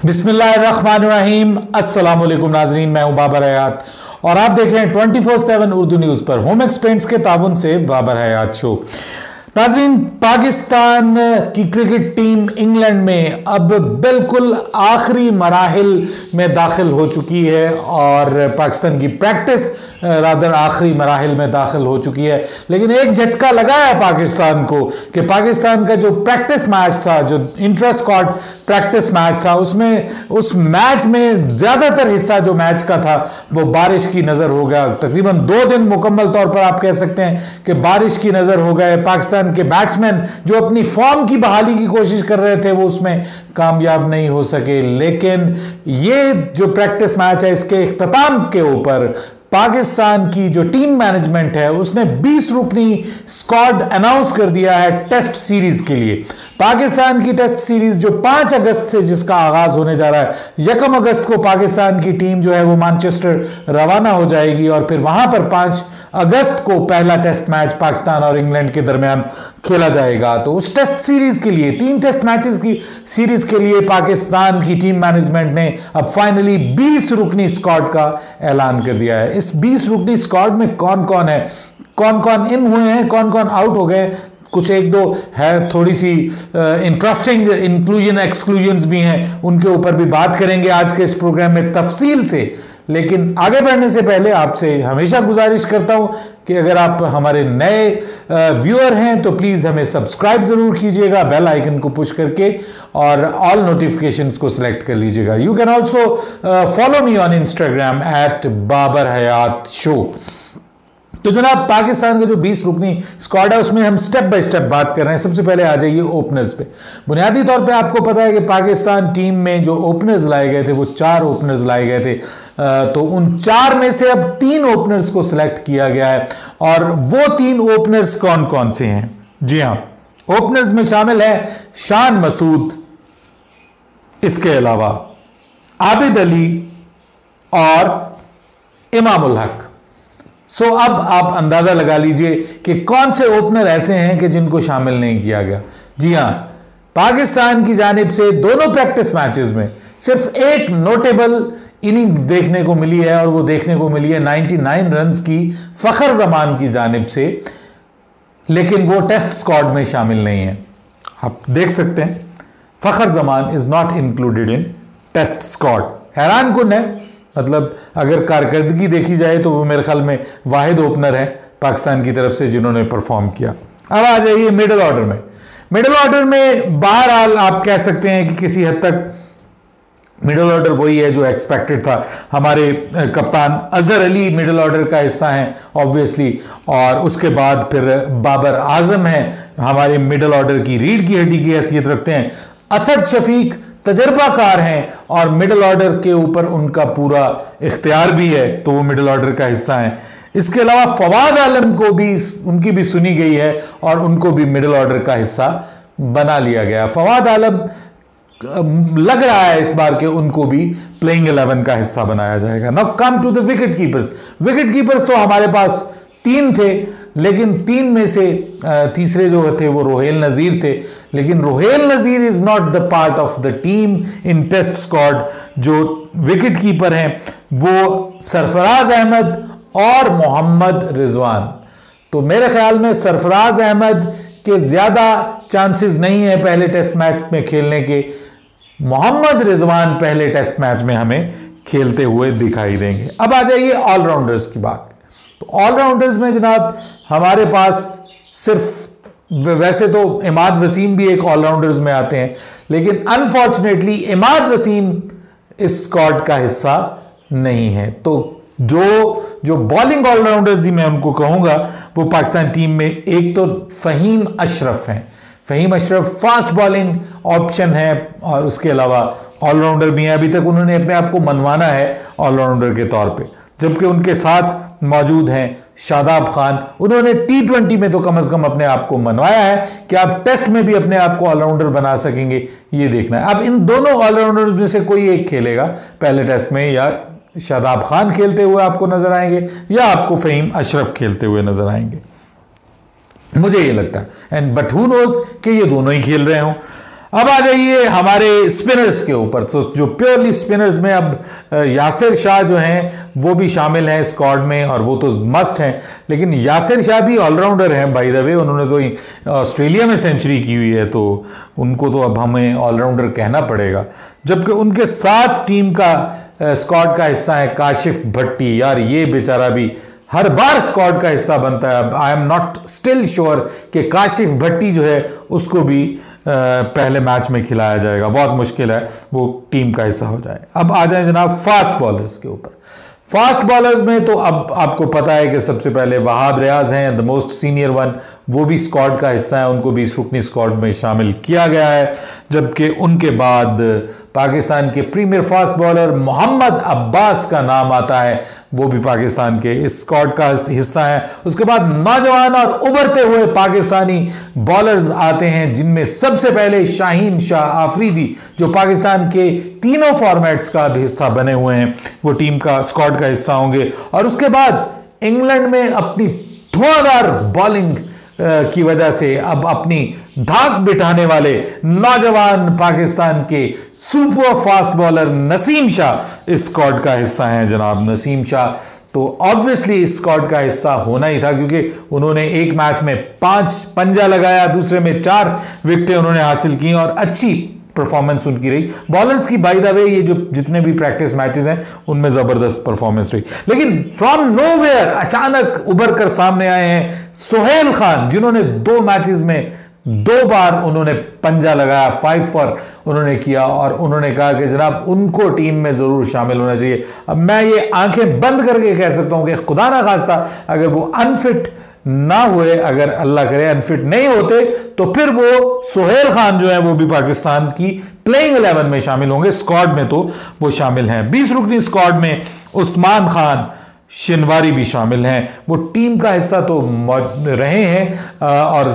बिस्मिल्लाहिर्रहमानिर्रहीम। अस्सलाम वालेकुम नाजरीन, मैं हूं बाबर हयात और आप देख रहे हैं 24/7 उर्दू न्यूज़ पर होम एक्सपेंट्स के ताउन से बाबर हयात शो। नाजरीन, पाकिस्तान की क्रिकेट टीम इंग्लैंड में अब बिल्कुल आखिरी मराहिल में दाखिल हो चुकी है और पाकिस्तान की प्रैक्टिस रादर आखिरी मराहिल में दाखिल हो चुकी है। लेकिन एक झटका लगा है पाकिस्तान को कि पाकिस्तान का जो प्रैक्टिस मैच था, जो इंट्रा स्क्वाड प्रैक्टिस मैच था, उसमें उस मैच में ज़्यादातर हिस्सा जो मैच का था वो बारिश की नज़र हो गया। तकरीबन 2 दिन मुकम्मल तौर पर आप कह सकते हैं कि बारिश की नज़र हो गए। पाकिस्तान के बैट्समैन जो अपनी फॉर्म की बहाली की कोशिश कर रहे थे वो उसमें कामयाब नहीं हो सके। लेकिन ये जो प्रैक्टिस मैच है, इसके इख्तिताम के ऊपर पाकिस्तान की जो टीम मैनेजमेंट है उसने 20 रुकनी स्क्वाड अनाउंस कर दिया है टेस्ट सीरीज के लिए। पाकिस्तान की टेस्ट सीरीज जो 5 अगस्त से जिसका आगाज होने जा रहा है, 1 अगस्त को पाकिस्तान की टीम जो है वो मैनचेस्टर रवाना हो जाएगी और फिर वहां पर 5 अगस्त को पहला टेस्ट मैच पाकिस्तान और इंग्लैंड के दरमियान खेला जाएगा। तो उस टेस्ट सीरीज के लिए, 3 टेस्ट मैचेस की सीरीज के लिए पाकिस्तान की टीम मैनेजमेंट ने अब फाइनली 20 रुकनी स्क्वाड का ऐलान कर दिया है। इस 20 रुकनी स्क्वाड में कौन कौन है, कौन कौन इन हुए हैं, कौन कौन आउट हो गए, कुछ एक दो है थोड़ी सी इंटरेस्टिंग इंक्लूजन एक्सक्लूजन्स भी हैं, उनके ऊपर भी बात करेंगे आज के इस प्रोग्राम में तफसील से। लेकिन आगे बढ़ने से पहले आपसे हमेशा गुजारिश करता हूं कि अगर आप हमारे नए व्यूअर हैं तो प्लीज़ हमें सब्सक्राइब ज़रूर कीजिएगा, बेल आइकन को पुश करके, और ऑल नोटिफिकेशंस को सिलेक्ट कर लीजिएगा। You can also follow me on Instagram @babarhayat_show। तो जनाब, पाकिस्तान का जो 20 रुकनी स्क्वाड है उसमें हम स्टेप बाय स्टेप बात कर रहे हैं। सबसे पहले आ जाइए ओपनर्स पे। बुनियादी तौर पे आपको पता है कि पाकिस्तान टीम में जो ओपनर्स लाए गए थे वो 4 ओपनर्स लाए गए थे। तो उन 4 में से अब 3 ओपनर्स को सिलेक्ट किया गया है और वो 3 ओपनर्स कौन कौन से हैं? जी हाँ, ओपनर्स में शामिल है शान मसूद, इसके अलावा आबिद अली और इमाम उल हक। सो अब आप अंदाजा लगा लीजिए कि कौन से ओपनर ऐसे हैं कि जिनको शामिल नहीं किया गया। जी हां, पाकिस्तान की जानिब से दोनों प्रैक्टिस मैचेस में सिर्फ एक नोटेबल इनिंग्स देखने को मिली है और वो देखने को मिली है 99 रन्स की फखर जमान की जानिब से, लेकिन वो टेस्ट स्क्वाड में शामिल नहीं है। आप देख सकते हैं Fakhar Zaman is not included in test squad. हैरान कुन है, मतलब अगर कारकर्दगी देखी जाए तो वो मेरे ख्याल में वाहिद ओपनर है पाकिस्तान की तरफ से जिन्होंने परफॉर्म किया। अब आ जाइए मिडिल ऑर्डर में। मिडिल ऑर्डर में बहरहाल आप कह सकते हैं कि किसी हद तक मिडिल ऑर्डर वही है जो एक्सपेक्टेड था। हमारे कप्तान अजहर अली मिडिल ऑर्डर का हिस्सा हैं ऑब्वियसली, और उसके बाद फिर बाबर आजम हैं, हमारे मिडिल ऑर्डर की रीढ़ की हड्डी की हैसियत रखते हैं। असद शफीक तजर्बाकार हैं और मिडिल ऑर्डर के ऊपर उनका पूरा इख्तियार भी है, तो वो मिडिल ऑर्डर का हिस्सा हैं। इसके अलावा फवाद आलम को भी उनकी भी सुनी गई है और उनको भी मिडिल ऑर्डर का हिस्सा बना लिया गया। फवाद आलम लग रहा है इस बार के उनको भी प्लेइंग 11 का हिस्सा बनाया जाएगा। Now come to the wicket keepers. Wicket keepers तो हमारे पास 3 थे, लेकिन 3 में से तीसरे जो थे वो रोहेल नज़ीर थे, लेकिन Rohail Nazir is not the part of the team in test squad. जो विकेट कीपर हैं वो सरफराज अहमद और मोहम्मद रिजवान। तो मेरे ख्याल में सरफराज अहमद के ज़्यादा चांसेस नहीं है पहले टेस्ट मैच में खेलने के। मोहम्मद रिजवान पहले टेस्ट मैच में हमें खेलते हुए दिखाई देंगे। अब आ जाइए ऑलराउंडर्स की बात। तो ऑलराउंडर्स में जनाब हमारे पास सिर्फ, वैसे तो इमाद वसीम भी एक ऑलराउंडर्स में आते हैं, लेकिन अनफॉर्चुनेटली इमाद वसीम इस स्क्वाड का हिस्सा नहीं है। तो जो बॉलिंग ऑलराउंडर्स ही मैं उनको कहूंगा वो पाकिस्तान टीम में एक तो फ़हीम अशरफ हैं। Faheem Ashraf fast bowling option है और उसके अलावा ऑलराउंडर भी हैं। अभी तक उन्होंने अपने आप को मनवाना है ऑलराउंडर के तौर पे, जबकि उनके साथ मौजूद हैं शादाब खान। उन्होंने T20 में तो कम से कम अपने आप को मनवाया है कि आप टेस्ट में भी अपने आप को ऑलराउंडर बना सकेंगे, ये देखना है। अब इन दोनों ऑलराउंडर में से कोई एक खेलेगा पहले टेस्ट में, या शादाब खान खेलते हुए आपको नजर आएंगे या आपको फ़हीम अशरफ खेलते हुए नजर आएंगे, मुझे ये लगता है। एंड बट हू नोज कि ये दोनों ही खेल रहे हों। अब आ जाइए हमारे स्पिनर्स के ऊपर। तो जो प्योरली स्पिनर्स में अब यासिर शाह जो हैं वो भी शामिल हैं स्क्वाड में, और वो तो मस्ट हैं। लेकिन यासिर शाह भी ऑलराउंडर हैं बाय द वे, उन्होंने तो ऑस्ट्रेलिया में सेंचुरी की हुई है, तो उनको तो अब हमें ऑलराउंडर कहना पड़ेगा। जबकि उनके साथ टीम का स्क्वाड का हिस्सा है काशिफ भट्टी। यार ये बेचारा भी हर बार स्क्वाड का हिस्सा बनता है। अब I am not still sure कि काशिफ भट्टी जो है उसको भी पहले मैच में खिलाया जाएगा, बहुत मुश्किल है वो टीम का हिस्सा हो जाए। अब आ जाए जनाब फास्ट बॉलर्स के ऊपर। फास्ट बॉलर्स में तो अब आपको पता है कि सबसे पहले वहाब रियाज हैं, द मोस्ट सीनियर वन, वो भी स्क्वाड का हिस्सा है, उनको भी इस रुकनी स्क्वाड में शामिल किया गया है। जबकि उनके बाद पाकिस्तान के premier fast bowler Mohammad Abbas का नाम आता है, वो भी पाकिस्तान के इस स्क्वाड का हिस्सा है। उसके बाद नौजवान और उभरते हुए पाकिस्तानी बॉलर्स आते हैं, जिनमें सबसे पहले शाहीन शाह आफरीदी, जो पाकिस्तान के तीनों फॉर्मेट्स का भी हिस्सा बने हुए हैं, वो टीम का स्क्वाड का हिस्सा होंगे। और उसके बाद इंग्लैंड में अपनी धुआंधार बॉलिंग की वजह से अब अपनी धाक बिठाने वाले नौजवान पाकिस्तान के super fast bowler Naseem Shah इस स्क्वाड का हिस्सा हैं जनाब। नसीम शाह तो ऑब्वियसली इस स्क्वाड का हिस्सा होना ही था, क्योंकि उन्होंने एक मैच में 5 पंजा लगाया, दूसरे में 4 विकेटें उन्होंने हासिल की और अच्छी परफॉर्मेंस उनकी रही। बॉलर्स की बाय द वे ये जो जितने भी प्रैक्टिस मैचेस हैं उनमें जबरदस्त परफॉर्मेंस रही। लेकिन फ्रॉम नोवेयर अचानक उभर कर सामने आए हैं सोहेल खान, जिन्होंने 2 मैचेस में 2 बार उन्होंने पंजा लगाया, 5 फॉर उन्होंने किया, और उन्होंने कहा कि जनाब उनको टीम में जरूर शामिल होना चाहिए। अब मैं ये आंखें बंद करके कह सकता हूं कि खुदा ना खास्ता अगर वो अनफिट ना हुए, अगर अल्लाह करे अनफिट नहीं होते, तो फिर वो सोहेल खान जो है वो भी पाकिस्तान की प्लेइंग 11 में शामिल होंगे। स्क्वाड में तो वो शामिल हैं। 20 रुकनी स्क्वाड में उस्मान खान शिनवारी भी शामिल हैं, वो टीम का हिस्सा तो रहे हैं और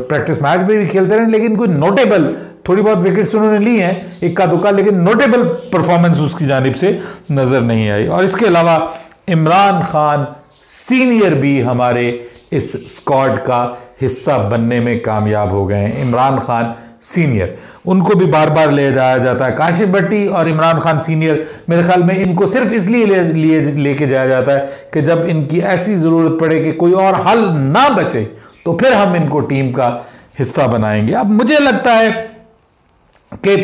प्रैक्टिस मैच में भी खेलते रहे, लेकिन कोई नोटेबल थोड़ी बहुत विकेट्स उन्होंने ली हैं इक्का दुक्का, लेकिन नोटेबल परफॉर्मेंस उसकी जानिब से नजर नहीं आई। और इसके अलावा इमरान खान सीनियर भी हमारे इस स्क्वाड का हिस्सा बनने में कामयाब हो गए हैं। इमरान खान सीनियर, उनको भी बार बार ले जाया जाता है। काशिफ भट्टी और इमरान खान सीनियर, मेरे ख्याल में इनको सिर्फ इसलिए लेके जाया जाता है कि जब इनकी ऐसी ज़रूरत पड़े कि कोई और हल ना बचे, तो फिर हम इनको टीम का हिस्सा बनाएंगे। अब मुझे लगता है कि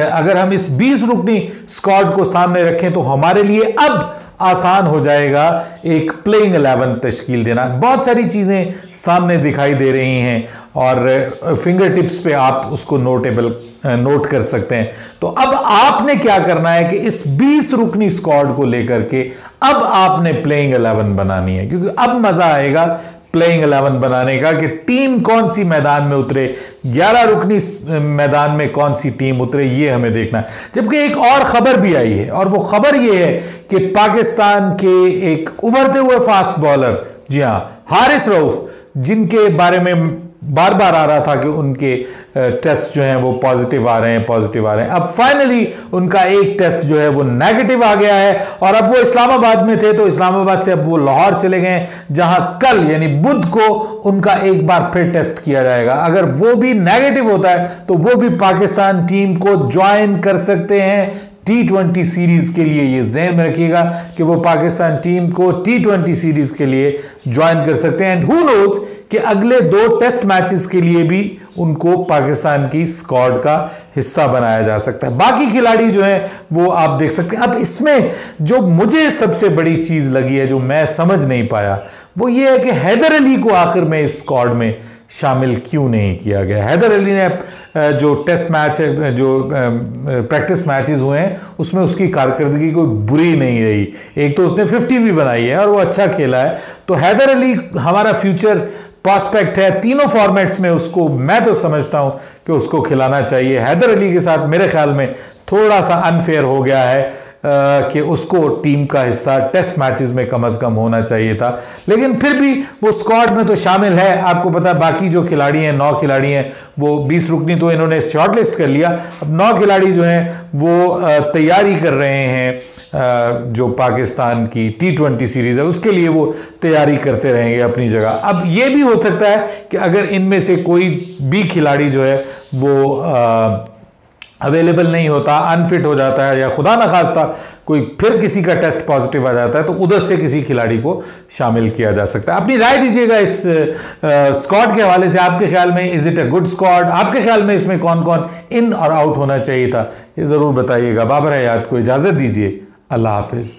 अगर हम इस 20 रुकनी स्क्वाड को सामने रखें तो हमारे लिए अब आसान हो जाएगा एक प्लेइंग 11 तश्कील देना। बहुत सारी चीज़ें सामने दिखाई दे रही हैं और फिंगर टिप्स पे आप उसको नोट कर सकते हैं। तो अब आपने क्या करना है कि इस 20 रुकनी स्क्वाड को लेकर के अब आपने प्लेइंग 11 बनानी है, क्योंकि अब मज़ा आएगा प्लेइंग 11 बनाने का कि टीम कौन सी मैदान में उतरे, 11 रुकनी मैदान में कौन सी टीम उतरे, ये हमें देखना है। जबकि एक और खबर भी आई है, और वो खबर ये है कि पाकिस्तान के एक उभरते हुए फास्ट बॉलर, जी हां हारिस रऊफ, जिनके बारे में बार बार आ रहा था कि उनके टेस्ट जो हैं वो पॉजिटिव आ रहे हैं, अब फाइनली उनका एक टेस्ट जो है वो नेगेटिव आ गया है। और अब वो इस्लामाबाद में थे, तो इस्लामाबाद से अब वो लाहौर चले गए, जहां कल यानी बुध को उनका एक बार फिर टेस्ट किया जाएगा। अगर वो भी नेगेटिव होता है तो वो भी पाकिस्तान टीम को ज्वाइन कर सकते हैं T20 सीरीज के लिए। ये ज़हन में रखिएगा कि वो पाकिस्तान टीम को T20 सीरीज के लिए ज्वाइन कर सकते हैं। एंड हु नोज कि अगले 2 टेस्ट मैचेस के लिए भी उनको पाकिस्तान की स्क्वाड का हिस्सा बनाया जा सकता है। बाकी खिलाड़ी जो हैं वो आप देख सकते हैं। अब इसमें जो मुझे सबसे बड़ी चीज लगी है, जो मैं समझ नहीं पाया, वो ये है कि हैदर अली को आखिर में इस स्क्वाड में शामिल क्यों नहीं किया गया। हैदर अली ने जो टेस्ट मैच है, जो प्रैक्टिस मैचेस हुए हैं, उसमें उसकी कारकर्दगी कोई बुरी नहीं रही। एक तो उसने 50 भी बनाई है और वो अच्छा खेला है। तो हैदर अली हमारा फ्यूचर प्रॉस्पेक्ट है तीनों फॉर्मेट्स में। उसको मैं तो समझता हूं कि उसको खिलाना चाहिए। हैदर अली के साथ मेरे ख्याल में थोड़ा सा अनफेयर हो गया है कि उसको टीम का हिस्सा टेस्ट मैचेस में कम से कम होना चाहिए था, लेकिन फिर भी वो स्क्वाड में तो शामिल है। आपको पता है बाकी जो खिलाड़ी हैं, 9 खिलाड़ी हैं, वो 20 रुकनी तो इन्होंने शॉर्टलिस्ट कर लिया। अब 9 खिलाड़ी जो हैं वो तैयारी कर रहे हैं, जो पाकिस्तान की T20 सीरीज है उसके लिए वो तैयारी करते रहेंगे अपनी जगह। अब ये भी हो सकता है कि अगर इनमें से कोई भी खिलाड़ी जो है वो अवेलेबल नहीं होता, अनफिट हो जाता है, या खुदा ना खास्ता कोई फिर किसी का टेस्ट पॉजिटिव आ जाता है, तो उधर से किसी खिलाड़ी को शामिल किया जा सकता है। अपनी राय दीजिएगा इस स्क्वाड के हवाले से। आपके ख्याल में is it a good squad? आपके ख्याल में इसमें कौन कौन इन और आउट होना चाहिए था, ये जरूर बताइएगा। बाबर हयात को इजाजत दीजिए। अल्लाह हाफिज।